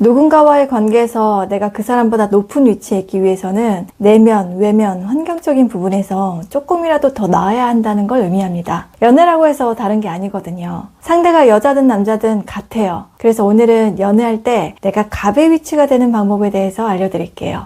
누군가와의 관계에서 내가 그 사람보다 높은 위치에 있기 위해서는 내면, 외면, 환경적인 부분에서 조금이라도 더 나아야 한다는 걸 의미합니다. 연애라고 해서 다른 게 아니거든요. 상대가 여자든 남자든 같아요. 그래서 오늘은 연애할 때 내가 갑의 위치가 되는 방법에 대해서 알려드릴게요.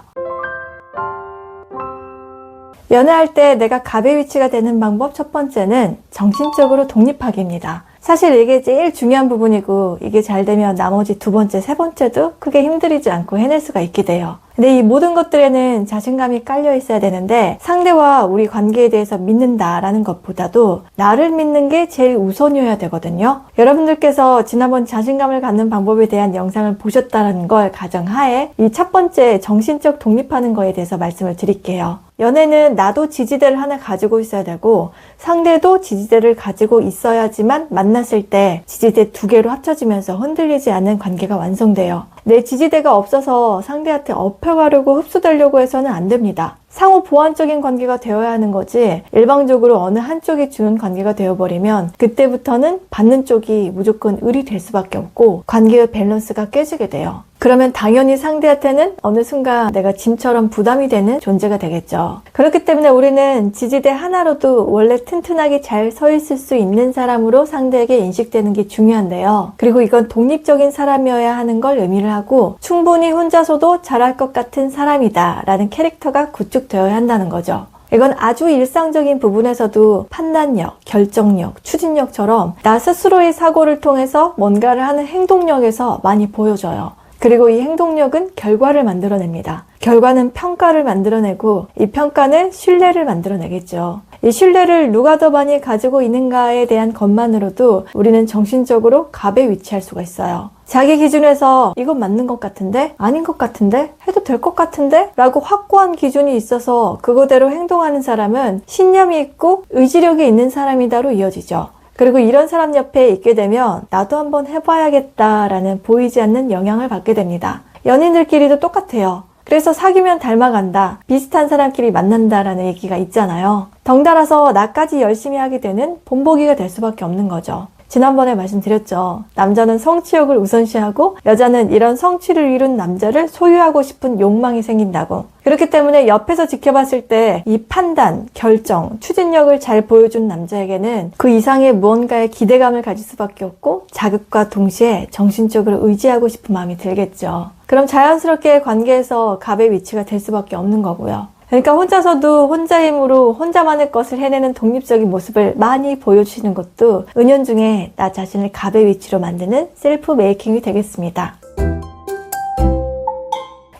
연애할 때 내가 갑의 위치가 되는 방법 첫 번째는 정신적으로 독립하기입니다. 사실 이게 제일 중요한 부분이고 이게 잘 되면 나머지 두 번째, 세 번째도 크게 힘들이지 않고 해낼 수가 있게 돼요. 근데 이 모든 것들에는 자신감이 깔려 있어야 되는데 상대와 우리 관계에 대해서 믿는다라는 것보다도 나를 믿는 게 제일 우선이어야 되거든요. 여러분들께서 지난번 자신감을 갖는 방법에 대한 영상을 보셨다는 걸 가정하에 이 첫 번째 정신적 독립하는 거에 대해서 말씀을 드릴게요. 연애는 나도 지지대를 하나 가지고 있어야 되고 상대도 지지대를 가지고 있어야지만 만났을 때 지지대 두 개로 합쳐지면서 흔들리지 않는 관계가 완성돼요. 내 지지대가 없어서 상대한테 업혀가려고 흡수되려고 해서는 안 됩니다. 상호 보완적인 관계가 되어야 하는 거지 일방적으로 어느 한쪽이 주는 관계가 되어버리면 그때부터는 받는 쪽이 무조건 을이 될 수밖에 없고 관계의 밸런스가 깨지게 돼요. 그러면 당연히 상대한테는 어느 순간 내가 짐처럼 부담이 되는 존재가 되겠죠. 그렇기 때문에 우리는 지지대 하나로도 원래 튼튼하게 잘 서 있을 수 있는 사람으로 상대에게 인식되는 게 중요한데요. 그리고 이건 독립적인 사람이어야 하는 걸 의미를 하고 충분히 혼자서도 잘할 것 같은 사람이다 라는 캐릭터가 구축되어야 한다는 거죠. 이건 아주 일상적인 부분에서도 판단력, 결정력, 추진력처럼 나 스스로의 사고를 통해서 뭔가를 하는 행동력에서 많이 보여져요. 그리고 이 행동력은 결과를 만들어냅니다. 결과는 평가를 만들어내고 이 평가는 신뢰를 만들어내겠죠. 이 신뢰를 누가 더 많이 가지고 있는가에 대한 것만으로도 우리는 정신적으로 갑에 위치할 수가 있어요. 자기 기준에서 이건 맞는 것 같은데? 아닌 것 같은데? 해도 될 것 같은데? 라고 확고한 기준이 있어서 그거대로 행동하는 사람은 신념이 있고 의지력이 있는 사람이다로 이어지죠. 그리고 이런 사람 옆에 있게 되면 나도 한번 해봐야겠다라는 보이지 않는 영향을 받게 됩니다. 연인들끼리도 똑같아요. 그래서 사귀면 닮아간다, 비슷한 사람끼리 만난다라는 얘기가 있잖아요. 덩달아서 나까지 열심히 하게 되는 본보기가 될 수밖에 없는 거죠. 지난번에 말씀드렸죠. 남자는 성취욕을 우선시하고 여자는 이런 성취를 이룬 남자를 소유하고 싶은 욕망이 생긴다고. 그렇기 때문에 옆에서 지켜봤을 때 이 판단, 결정, 추진력을 잘 보여준 남자에게는 그 이상의 무언가의 기대감을 가질 수밖에 없고 자극과 동시에 정신적으로 의지하고 싶은 마음이 들겠죠. 그럼 자연스럽게 관계에서 갑의 위치가 될 수밖에 없는 거고요. 그러니까 혼자서도 혼자 힘으로 혼자만의 것을 해내는 독립적인 모습을 많이 보여주시는 것도 은연중에 나 자신을 갑의 위치로 만드는 셀프 메이킹이 되겠습니다.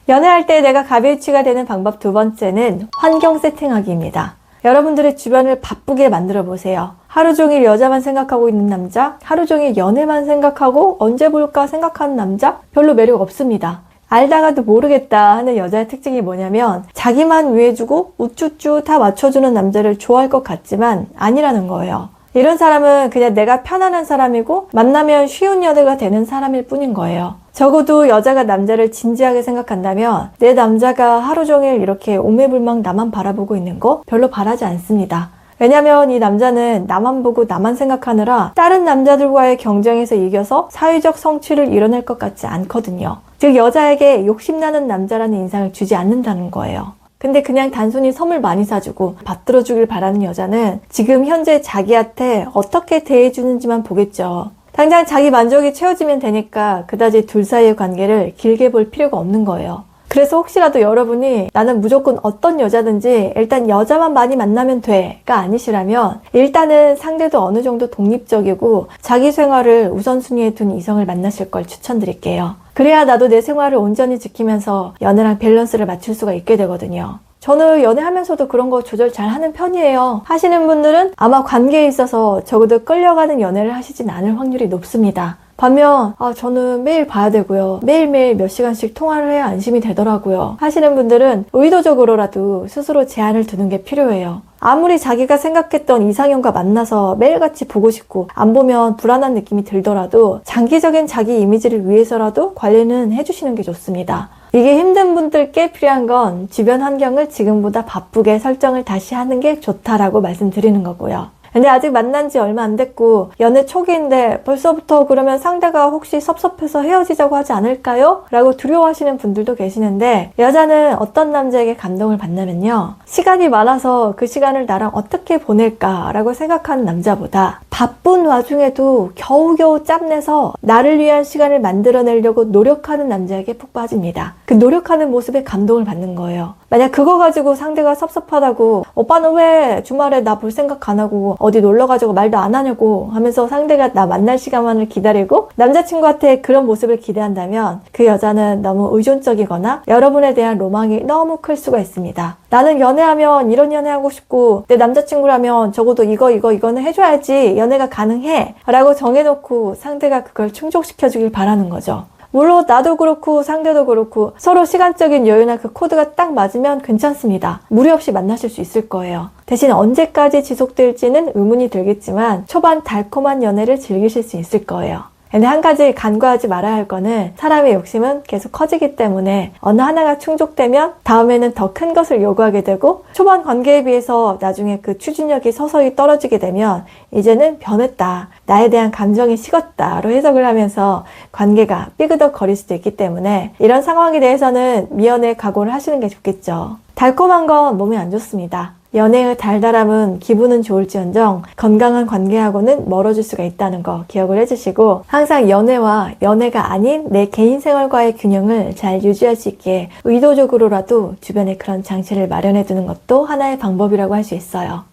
연애할 때 내가 갑의 위치가 되는 방법 두 번째는 환경 세팅하기입니다. 여러분들의 주변을 바쁘게 만들어 보세요. 하루 종일 여자만 생각하고 있는 남자, 하루 종일 연애만 생각하고 언제 볼까 생각하는 남자 별로 매력 없습니다. 알다가도 모르겠다 하는 여자의 특징이 뭐냐면 자기만 위해주고 우쭈쭈 다 맞춰주는 남자를 좋아할 것 같지만 아니라는 거예요. 이런 사람은 그냥 내가 편안한 사람이고 만나면 쉬운 연애가 되는 사람일 뿐인 거예요. 적어도 여자가 남자를 진지하게 생각한다면 내 남자가 하루 종일 이렇게 오매불망 나만 바라보고 있는 거 별로 바라지 않습니다. 왜냐면 이 남자는 나만 보고 나만 생각하느라 다른 남자들과의 경쟁에서 이겨서 사회적 성취를 이뤄낼 것 같지 않거든요. 즉 여자에게 욕심나는 남자라는 인상을 주지 않는다는 거예요. 근데 그냥 단순히 선물 많이 사주고 받들어주길 바라는 여자는 지금 현재 자기한테 어떻게 대해주는지만 보겠죠. 당장 자기 만족이 채워지면 되니까 그다지 둘 사이의 관계를 길게 볼 필요가 없는 거예요. 그래서 혹시라도 여러분이 나는 무조건 어떤 여자든지 일단 여자만 많이 만나면 돼가 아니시라면 일단은 상대도 어느 정도 독립적이고 자기 생활을 우선순위에 둔 이성을 만나실 걸 추천드릴게요. 그래야 나도 내 생활을 온전히 지키면서 연애랑 밸런스를 맞출 수가 있게 되거든요. 저는 연애하면서도 그런 거 조절 잘 하는 편이에요. 하시는 분들은 아마 관계에 있어서 적어도 끌려가는 연애를 하시진 않을 확률이 높습니다. 반면 저는 매일 봐야 되고요. 매일매일 몇 시간씩 통화를 해야 안심이 되더라고요. 하시는 분들은 의도적으로라도 스스로 제한을 두는 게 필요해요. 아무리 자기가 생각했던 이상형과 만나서 매일같이 보고 싶고 안 보면 불안한 느낌이 들더라도 장기적인 자기 이미지를 위해서라도 관리는 해주시는 게 좋습니다. 이게 힘든 분들께 필요한 건 주변 환경을 지금보다 바쁘게 설정을 다시 하는 게 좋다라고 말씀드리는 거고요. 근데 아직 만난 지 얼마 안 됐고 연애 초기인데 벌써부터 그러면 상대가 혹시 섭섭해서 헤어지자고 하지 않을까요? 라고 두려워하시는 분들도 계시는데, 여자는 어떤 남자에게 감동을 받냐면요, 시간이 많아서 그 시간을 나랑 어떻게 보낼까 라고 생각하는 남자보다 바쁜 와중에도 겨우겨우 짬내서 나를 위한 시간을 만들어내려고 노력하는 남자에게 푹 빠집니다. 그 노력하는 모습에 감동을 받는 거예요. 만약 그거 가지고 상대가 섭섭하다고, 오빠는 왜 주말에 나 볼 생각 안 하고 어디 놀러 가지고 말도 안 하냐고 하면서 상대가 나 만날 시간만을 기다리고 남자친구한테 그런 모습을 기대한다면 그 여자는 너무 의존적이거나 여러분에 대한 로망이 너무 클 수가 있습니다. 나는 연애하면 이런 연애하고 싶고 내 남자친구라면 적어도 이거는 해줘야지 연애가 가능해 라고 정해놓고 상대가 그걸 충족시켜주길 바라는 거죠. 물론 나도 그렇고 상대도 그렇고 서로 시간적인 여유나 그 코드가 딱 맞으면 괜찮습니다. 무리 없이 만나실 수 있을 거예요. 대신 언제까지 지속될지는 의문이 들겠지만 초반 달콤한 연애를 즐기실 수 있을 거예요. 근데 한 가지 간과하지 말아야 할 거는, 사람의 욕심은 계속 커지기 때문에 어느 하나가 충족되면 다음에는 더 큰 것을 요구하게 되고, 초반 관계에 비해서 나중에 그 추진력이 서서히 떨어지게 되면 이제는 변했다, 나에 대한 감정이 식었다로 해석을 하면서 관계가 삐그덕거릴 수도 있기 때문에 이런 상황에 대해서는 미연에 각오를 하시는 게 좋겠죠. 달콤한 건 몸에 안 좋습니다. 연애의 달달함은 기분은 좋을지언정 건강한 관계하고는 멀어질 수가 있다는 거 기억을 해주시고, 항상 연애와 연애가 아닌 내 개인 생활과의 균형을 잘 유지할 수 있게 의도적으로라도 주변에 그런 장치를 마련해 두는 것도 하나의 방법이라고 할 수 있어요.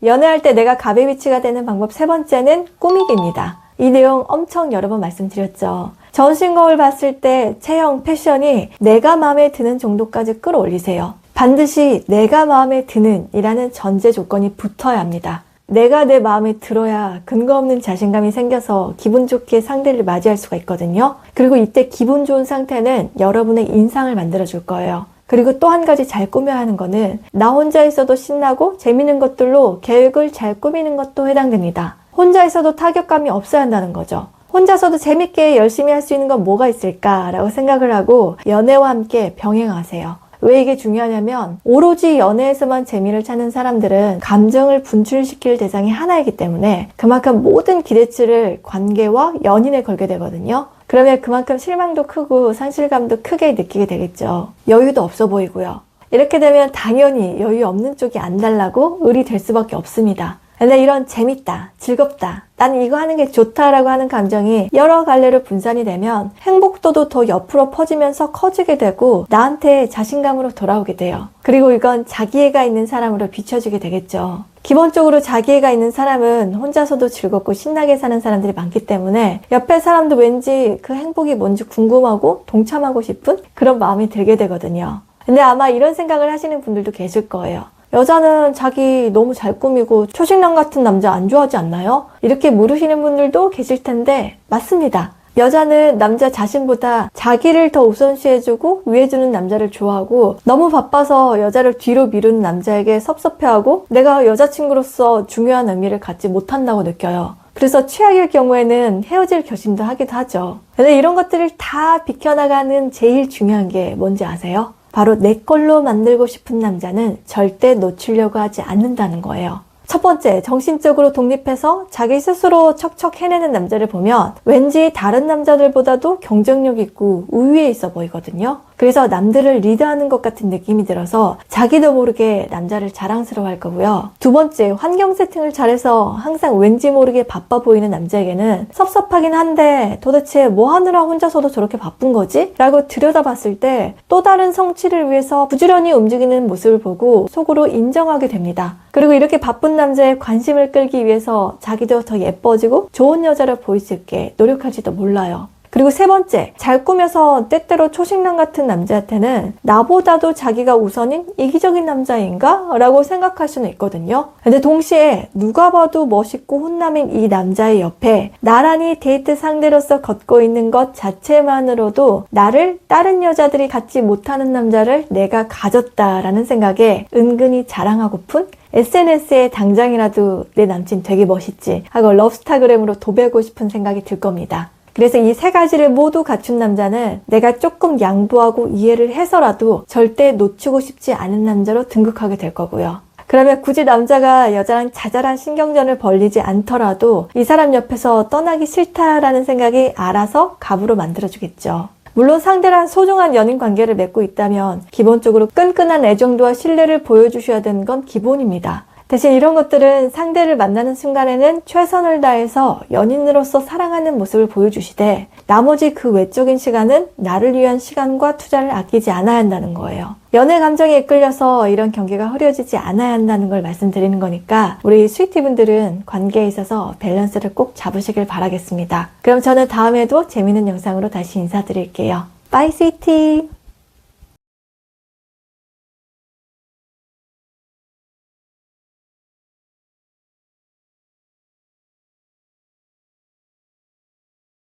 연애할 때 내가 갑의 위치가 되는 방법 세 번째는 꾸미기입니다. 이 내용 엄청 여러 번 말씀드렸죠. 전신 거울 봤을 때 체형, 패션이 내가 마음에 드는 정도까지 끌어올리세요. 반드시 내가 마음에 드는 이라는 전제 조건이 붙어야 합니다. 내가 내 마음에 들어야 근거 없는 자신감이 생겨서 기분 좋게 상대를 맞이할 수가 있거든요. 그리고 이때 기분 좋은 상태는 여러분의 인상을 만들어줄 거예요. 그리고 또 한 가지 잘 꾸며야 하는 거는, 나 혼자 있어도 신나고 재밌는 것들로 계획을 잘 꾸미는 것도 해당됩니다. 혼자 있어도 타격감이 없어야 한다는 거죠. 혼자서도 재밌게 열심히 할 수 있는 건 뭐가 있을까라고 생각을 하고 연애와 함께 병행하세요. 왜 이게 중요하냐면, 오로지 연애에서만 재미를 찾는 사람들은 감정을 분출시킬 대상이 하나이기 때문에 그만큼 모든 기대치를 관계와 연인에 걸게 되거든요. 그러면 그만큼 실망도 크고 상실감도 크게 느끼게 되겠죠. 여유도 없어 보이고요. 이렇게 되면 당연히 여유 없는 쪽이 안 달라고 을이 될 수밖에 없습니다. 근데 이런 재밌다, 즐겁다, 나는 이거 하는 게 좋다라고 하는 감정이 여러 갈래로 분산이 되면 행복도도 더 옆으로 퍼지면서 커지게 되고 나한테 자신감으로 돌아오게 돼요. 그리고 이건 자기애가 있는 사람으로 비춰지게 되겠죠. 기본적으로 자기애가 있는 사람은 혼자서도 즐겁고 신나게 사는 사람들이 많기 때문에 옆에 사람도 왠지 그 행복이 뭔지 궁금하고 동참하고 싶은 그런 마음이 들게 되거든요. 근데 아마 이런 생각을 하시는 분들도 계실 거예요. 여자는 자기 너무 잘 꾸미고 초식남 같은 남자 안 좋아하지 않나요? 이렇게 물으시는 분들도 계실 텐데, 맞습니다. 여자는 남자 자신보다 자기를 더 우선시해주고 위해주는 남자를 좋아하고, 너무 바빠서 여자를 뒤로 미루는 남자에게 섭섭해하고 내가 여자친구로서 중요한 의미를 갖지 못한다고 느껴요. 그래서 최악의 경우에는 헤어질 결심도 하기도 하죠. 근데 이런 것들을 다 비켜나가는 제일 중요한 게 뭔지 아세요? 바로 내 걸로 만들고 싶은 남자는 절대 놓치려고 하지 않는다는 거예요. 첫 번째, 정신적으로 독립해서 자기 스스로 척척 해내는 남자를 보면 왠지 다른 남자들보다도 경쟁력 있고 우위에 있어 보이거든요. 그래서 남들을 리드하는 것 같은 느낌이 들어서 자기도 모르게 남자를 자랑스러워할 거고요. 두 번째, 환경 세팅을 잘해서 항상 왠지 모르게 바빠 보이는 남자에게는 섭섭하긴 한데 도대체 뭐 하느라 혼자서도 저렇게 바쁜 거지? 라고 들여다봤을 때 또 다른 성취를 위해서 부지런히 움직이는 모습을 보고 속으로 인정하게 됩니다. 그리고 이렇게 바쁜 남자의 관심을 끌기 위해서 자기도 더 예뻐지고 좋은 여자로 보일 수 있게 노력할지도 몰라요. 그리고 세 번째, 잘 꾸며서 때때로 초식남 같은 남자한테는 나보다도 자기가 우선인 이기적인 남자인가? 라고 생각할 수는 있거든요. 근데 동시에 누가 봐도 멋있고 훈남인 이 남자의 옆에 나란히 데이트 상대로서 걷고 있는 것 자체만으로도 나를 다른 여자들이 갖지 못하는 남자를 내가 가졌다라는 생각에 은근히 자랑하고픈, SNS에 당장이라도 내 남친 되게 멋있지 하고 러브스타그램으로 도배하고 싶은 생각이 들 겁니다. 그래서 이 세 가지를 모두 갖춘 남자는 내가 조금 양보하고 이해를 해서라도 절대 놓치고 싶지 않은 남자로 등극하게 될 거고요. 그러면 굳이 남자가 여자랑 자잘한 신경전을 벌리지 않더라도 이 사람 옆에서 떠나기 싫다라는 생각이 알아서 갑으로 만들어주겠죠. 물론 상대랑 소중한 연인 관계를 맺고 있다면 기본적으로 끈끈한 애정도와 신뢰를 보여주셔야 되는 건 기본입니다. 대신 이런 것들은 상대를 만나는 순간에는 최선을 다해서 연인으로서 사랑하는 모습을 보여주시되 나머지 그 외적인 시간은 나를 위한 시간과 투자를 아끼지 않아야 한다는 거예요. 연애 감정에 이끌려서 이런 경계가 흐려지지 않아야 한다는 걸 말씀드리는 거니까 우리 스위티분들은 관계에 있어서 밸런스를 꼭 잡으시길 바라겠습니다. 그럼 저는 다음에도 재밌는 영상으로 다시 인사드릴게요. 바이 스위티!